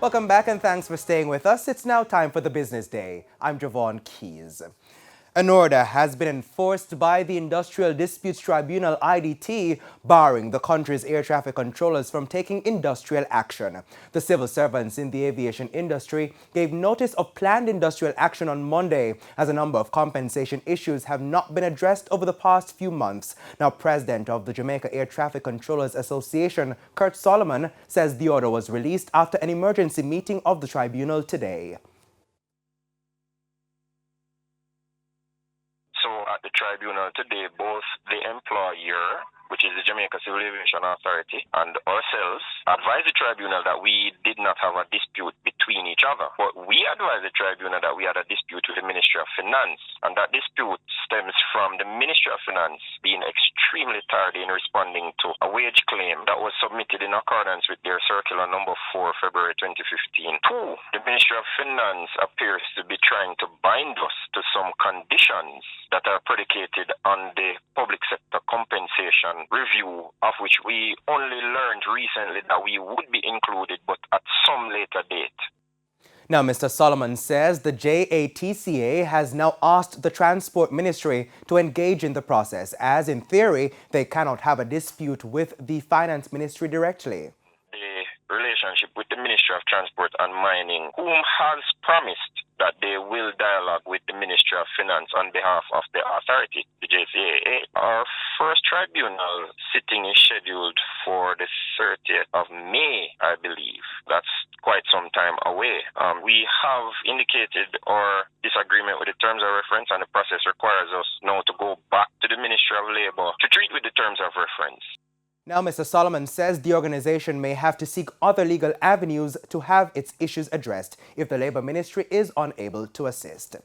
Welcome back and thanks for staying with us. It's now time for the Business Day. I'm Javon Keys. An order has been enforced by the Industrial Disputes Tribunal IDT, barring the country's air traffic controllers from taking industrial action. The civil servants in the aviation industry gave notice of planned industrial action on Monday, as a number of compensation issues have not been addressed over the past few months. Now, President of the Jamaica Air Traffic Controllers Association, Kurt Solomon, says the order was released after an emergency meeting of the tribunal today. At the tribunal today, both the employer, which is the Jamaica Civil Aviation Authority, and ourselves advised the tribunal that we did not have a dispute between each other. But we advised the tribunal that we had a dispute with the Ministry of Finance, and that dispute stems from the Ministry of Finance being extremely tardy in responding to a wage claim that was submitted in accordance with their circular number 4, February 2015. Two, the Ministry of Finance appears to be trying to bind us to some conditions that are predicated on the public sector compensation review, of which we only learned recently that we would be included, but at some later date. Now, Mr. Solomon says the JATCA has now asked the Transport Ministry to engage in the process, as in theory, they cannot have a dispute with the Finance Ministry directly. The relationship with the Ministry of Transport and Mining, whom has promised that they will dialogue with the Ministry of Finance on behalf of the authority, the JCAA. Our first tribunal sitting is scheduled for the 30th of May, I believe. That's quite some time away. We have indicated our disagreement with the terms of reference, and the process requires us now to go back to the Ministry of Labour to treat with the terms of reference. Now, Mr. Solomon says the organization may have to seek other legal avenues to have its issues addressed if the Labour Ministry is unable to assist.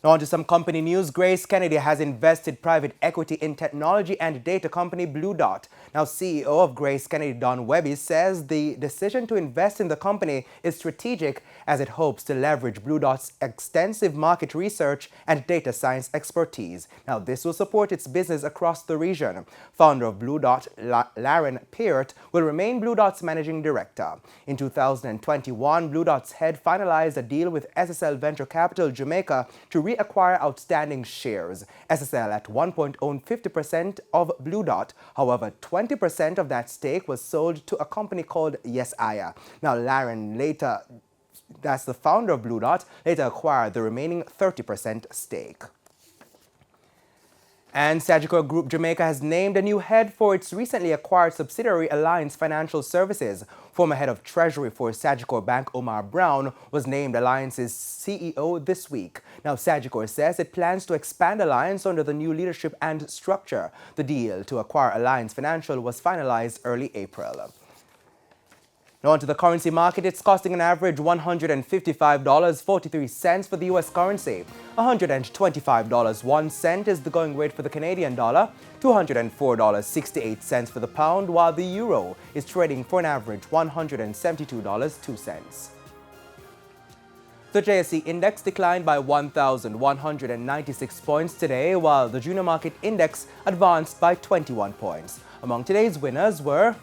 Now, on to some company news. Grace Kennedy has invested private equity in technology and data company Blue Dot. Now, CEO of Grace Kennedy, Don Webby, says the decision to invest in the company is strategic as it hopes to leverage Blue Dot's extensive market research and data science expertise. Now, this will support its business across the region. Founder of Blue Dot, Laren Peart, will remain Blue Dot's managing director. In 2021, Blue Dot's head finalized a deal with SSL Venture Capital Jamaica to reacquire outstanding shares. SSL at one point owned 50% of Blue Dot. However, 20% of that stake was sold to a company called Yesaya. Now, Laren later, that's the founder of Blue Dot, later acquired the remaining 30% stake. And Sagicor Group Jamaica has named a new head for its recently acquired subsidiary Alliance Financial Services. Former head of Treasury for Sagicor Bank Omar Brown was named Alliance's CEO this week. Now, Sagicor says it plans to expand Alliance under the new leadership and structure. The deal to acquire Alliance Financial was finalized early April. Now on to the currency market. It's costing an average $155.43 for the U.S. currency. $125.01 is the going rate for the Canadian dollar, $204.68 for the pound, while the euro is trading for an average $172.02. The JSE index declined by 1,196 points today, while the junior market index advanced by 21 points. Among today's winners were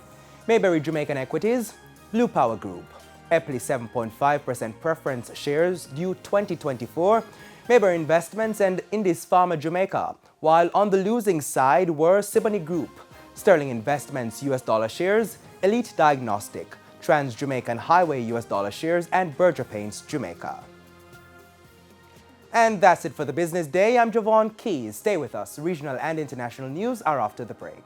Mayberry Jamaican Equities, Blue Power Group, Epley 7.5% preference shares due 2024, Mayberry Investments and Indies Pharma Jamaica, while on the losing side were Siboney Group, Sterling Investments US dollar shares, Elite Diagnostic, Trans Jamaican Highway US dollar shares, and Berger Paints Jamaica. And that's it for the Business Day. I'm Javon Keys. Stay with us. Regional and international news are after the break.